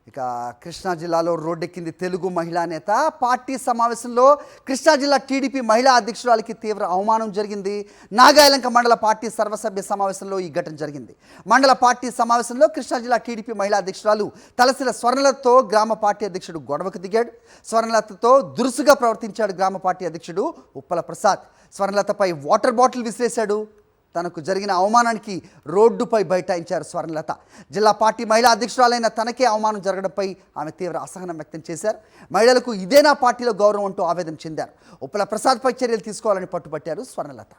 ఇక కృష్ణా జిల్లాలో రోడ్డెక్కింది తెలుగు మహిళా నేత. పార్టీ సమావేశంలో కృష్ణా జిల్లా టీడీపీ మహిళా అధ్యక్షురాలికి తీవ్ర అవమానం జరిగింది. నాగాయలంక మండల పార్టీ సర్వసభ్య సమావేశంలో ఈ ఘటన జరిగింది. మండల పార్టీ సమావేశంలో కృష్ణా జిల్లా టీడీపీ మహిళా అధ్యక్షురాలు తలసిల స్వర్ణలతతో గ్రామ పార్టీ అధ్యక్షుడు గొడవకు దిగాడు. స్వర్ణలతతో దురుసుగా ప్రవర్తించాడు గ్రామ పార్టీ అధ్యక్షుడు ఉప్పల ప్రసాద్. స్వర్ణలతపై వాటర్ బాటిల్ విసిరేశాడు. తనకు జరిగిన అవమానానికి రోడ్డుపై బైఠాయించారు స్వర్ణలత. జిల్లా పార్టీ మహిళా అధ్యక్షురాలైన తనకే అవమానం జరగడంపై ఆమె తీవ్ర అసహనం వ్యక్తం చేశారు. మహిళలకు ఇదేనా పార్టీలో గౌరవం అంటూ ఆవేదన చెందారు. ఉప్పల ప్రసాద్పై చర్యలు తీసుకోవాలని పట్టుబట్టారు స్వర్ణలత.